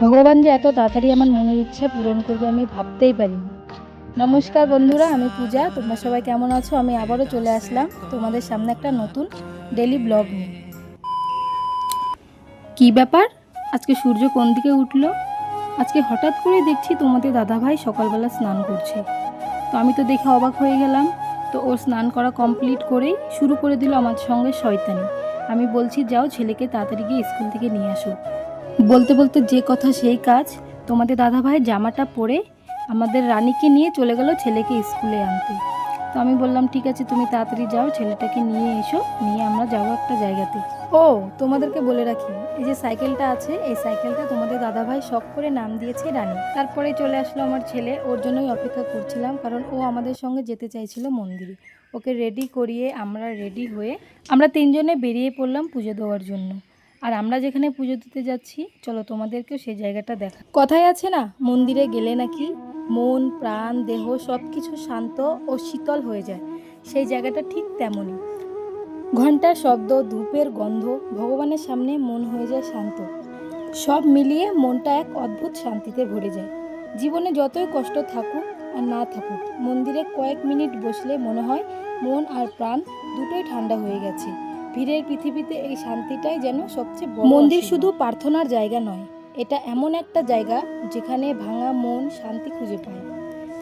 ভগবান যে এত তাড়াতাড়ি আমার মনের ইচ্ছা পূরণ করবে আমি ভাবতেই পারিনি। নমস্কার বন্ধুরা, আমি পূজা। তোমরা সবাই কেমন আছো? আমি আবারও চলে আসলাম তোমাদের সামনে একটা নতুন ডেলি ব্লগ নিয়ে। কী ব্যাপার, আজকে সূর্য কোন দিকে উঠলো? আজকে হঠাৎ করে দেখছি তোমাদের দাদাভাই সকালবেলা স্নান করছে। তো আমি তো দেখে অবাক হয়ে গেলাম। তো ওর স্নান করা কমপ্লিট করেই শুরু করে দিল আমার সঙ্গে শয়তানি। আমি বলছি, যাও ছেলেকে তাড়াতাড়ি গিয়ে স্কুল থেকে নিয়ে আসো। বলতে বলতে যে কথা সেই কাজ, তোমাদের দাদাভাইয়ের জামাটা পরে আমাদের রানীকে নিয়ে চলে গেল ছেলেকে স্কুলে আনতে। তো আমি বললাম, ঠিক আছে তুমি তাড়াতাড়ি যাও, ছেলেটাকে নিয়ে এসো, নিয়ে আমরা যাবো একটা জায়গাতে। ও তোমাদেরকে বলে রাখি, এই যে সাইকেলটা আছে, এই সাইকেলটা তোমাদের দাদাভাই শখ করে নাম দিয়েছে রানী। তারপরে চলে আসলো আমার ছেলে, ওর জন্যই অপেক্ষা করছিলাম, কারণ ও আমাদের সঙ্গে যেতে চাইছিল মন্দিরে। ওকে রেডি করিয়ে আমরা রেডি হয়ে আমরা তিনজনে বেরিয়ে পড়লাম পুজো দেওয়ার জন্য। আর আমরা যেখানে পুজো দিতে যাচ্ছি, চলো তোমাদেরকেও সেই জায়গাটা দেখা। কথায় আছে না, মন্দিরে গেলে নাকি মন প্রাণ দেহ সব কিছু শান্ত ও শীতল হয়ে যায়। সেই জায়গাটা ঠিক তেমনই। ঘণ্টার শব্দ, ধূপের গন্ধ, ভগবানের সামনে মন হয়ে যায় শান্ত। সব মিলিয়ে মনটা এক অদ্ভুত শান্তিতে ভরে যায়। জীবনে যতই কষ্ট থাকুক আর না থাকুক, মন্দিরে কয়েক মিনিট বসলে মনে হয় মন আর প্রাণ দুটোই ঠান্ডা হয়ে গেছে। ভিড়ের পৃথিবীতে এই শান্তিটাই যেন সবচেয়ে বড়। মন্দির শুধু প্রার্থনার জায়গা নয়, এটা এমন একটা জায়গা যেখানে ভাঙা মন শান্তি খুঁজে পায়।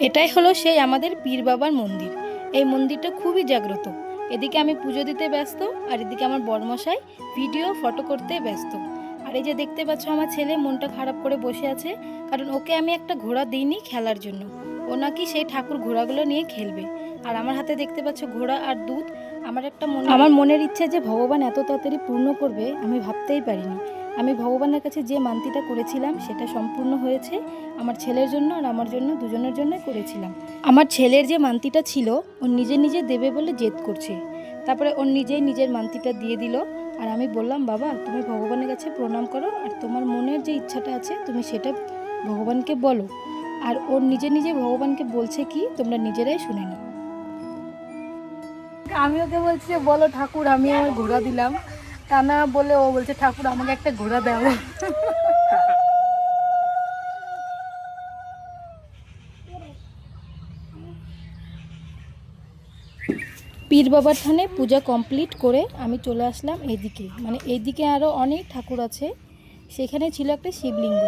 এটাই হলো সেই আমাদের পীর বাবার মন্দির। এই মন্দিরটা খুবই জাগ্রত। এদিকে আমি পুজো দিতে ব্যস্ত, আর এদিকে আমার বড়মশাই ভিডিও ফটো করতে ব্যস্ত। আর এই যে দেখতে পাচ্ছ, আমার ছেলে মনটা খারাপ করে বসে আছে, কারণ ওকে আমি একটা ঘোড়া দিইনি খেলার জন্য। ও নাকি সেই ঠাকুর ঘোড়াগুলো নিয়ে খেলবে। আর আমার হাতে দেখতে পাচ্ছ ঘোড়া আর দুধ। আমার মনের ইচ্ছে যে ভগবান এত তাড়াতাড়ি পূর্ণ করবে আমি ভাবতেই পারিনি। আমি ভগবানের কাছে যে মানতিটা করেছিলাম সেটা সম্পূর্ণ হয়েছে। আমার ছেলের জন্য আর আমার জন্য, দুজনের জন্য করেছিলাম। আমার ছেলের যে মানতিটা ছিল, ও নিজে নিজে দেবে বলে জেদ করছে। তারপরে ও নিজেই নিজের মানতিটা দিয়ে দিল। আর আমি বললাম, বাবা তুমি ভগবানের কাছে প্রণাম করো, আর তোমার মনের যে ইচ্ছাটা আছে তুমি সেটা ভগবানকে বলো। আর ও নিজে নিজে ভগবানকে বলছে কি, তোমরা নিজেরাই শুনে নাও। আমি ওকে বলছি, বলো ঠাকুর আমি আমার ঘোড়া দিলাম। তা না বলে ও বলছে, ঠাকুর আমাকে একটা ঘোড়া দাও। পীর বাবার থানে পূজা কমপ্লিট করে আমি চলে আসলাম এইদিকে। এইদিকে আরও অনেক ঠাকুর আছে। সেখানে ছিল একটা শিবলিঙ্গ।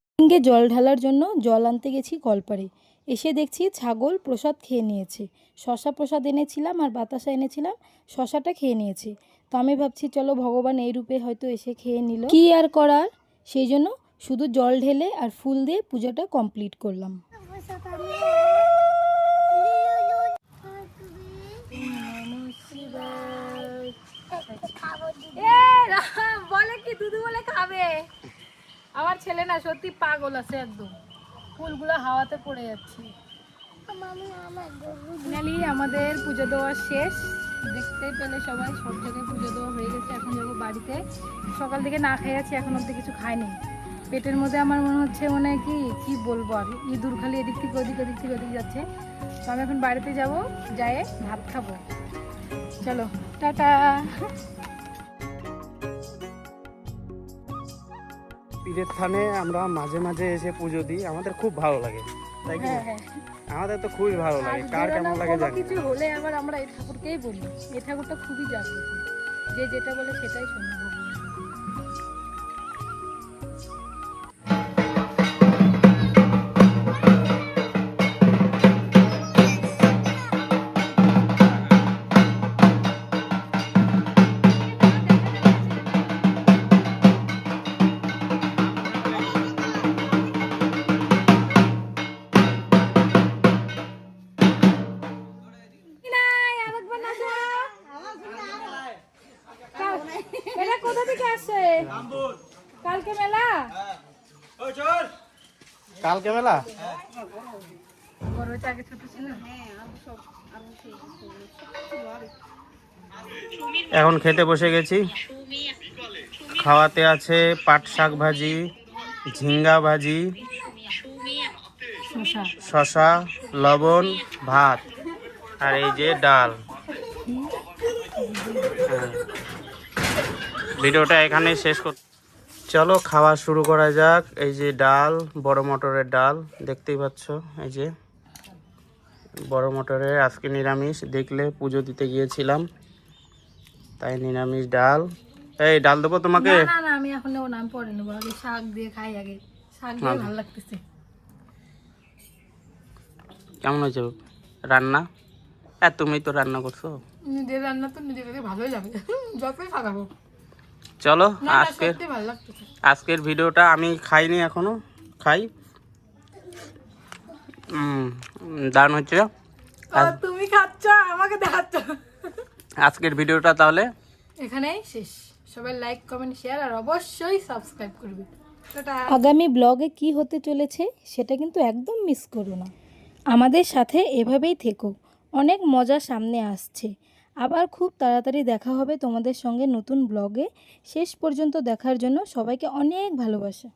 শিবলিঙ্গে জল ঢালার জন্য জল আনতে গেছি কলপাড়ে। এসে দেখছি ছাগল প্রসাদ খেয়ে নিয়েছে। শশা প্রসাদ এনেছিলাম আর বাতাসা এনেছিলাম, শশাটা খেয়ে নিয়েছে। তো আমি ভাবছি চলো ভগবান এই রূপে হয়তো এসে খেয়ে নিল, কি আর করার। সেই জন্য শুধু জল ঢেলে আর ফুল দিয়ে পুজোটা কমপ্লিট করলাম। বলে কি দুধু বলে খাবে। আমার ছেলে না সত্যি পাগল আছে একদম, ফুলগুলো হাওয়াতে পড়ে যাচ্ছে। ফাইনালি আমাদের পুজো দেওয়া শেষ। দেখতে পেলে সবাই, সব জায়গায় পুজো দেওয়া হয়ে গেছে। এখন যাবো বাড়িতে। সকাল থেকে না খেয়ে আছি, এখন অব্দি কিছু খাইনি। পেটের মধ্যে আমার মনে হচ্ছে মানে কি বলবো, আর ইঁদুর খালি এদিক থেকে ওদিক, ওদিক থেকে ওদিক যাচ্ছে। তো আমি এখন বাড়িতে যাবো, যেয়ে ভাত খাবো। চলো টাটা। পীরের থানে আমরা মাঝে মাঝে এসে পুজো দিই, আমাদের খুব ভালো লাগে, তাই কি? আমাদের তো খুবই ভালো লাগে। কার কেমন লাগে জানি। কিছু হলে আবার আমরা এই ঠাকুরকেই বলি। এই ঠাকুরটা খুবই জাগ্রত, যে যেটা বলে সেটাই শুনে। মেলা কোথা থেকে আসছে? কালকে মেলা। কালকে মেলা এখন খেতে বসে গেছি। খাওয়াতে আছে পাট শাক ভাজি, ঝিঙ্গা ভাজি, শশা, লবণ, ভাত, আর এই যে ডাল। ভিডিওটা এখানে শেষ চলো খাওয়া শুরু করা যাক। এই যে ডাল, বড় মটরের ডাল দেখতেই পাচ্ছ, এই যে বড় মটরের, আজকে নিরামিষ, দেখলে পুজো দিতে গিয়েছিলাম তাই নিরামিষ ডাল। এই ডাল দেবো তোমাকে? না না না, আমি এখন নেবো না, আমি পরে নেবো, আগে শাক দিয়ে খাই, আগে শাক দিয়ে ভালো লাগতেছে। কেমন হয়েছে রান্না? তুমি তো রান্না করছো। নিজের রান্না তো নিজের কাছে ভালোই লাগে, যতই খারাপ হোক। চলো না না, আজকের সত্যি ভালো লাগতেছে। আজকের ভিডিওটা আমি খাইনি এখনো, খাই। দারুণ হচ্ছে। তুমি খাচ্ছ, আমাকে দেখাচ্ছ। আজকের ভিডিওটা তাহলে এখানেই শেষ। সবাই লাইক, কমেন্ট, শেয়ার আর অবশ্যই সাবস্ক্রাইব করবে। আগামী ব্লগে কি হতে চলেছে সেটা কিন্তু একদম মিস করো না। আমাদের সাথে এভাবেই থেকো, অনেক মজা সামনে আসছে। আবার খুব তাড়াতাড়ি দেখা হবে তোমাদের সঙ্গে নতুন ব্লগে। শেষ পর্যন্ত দেখার জন্য সবাইকে অনেক ভালোবাসা।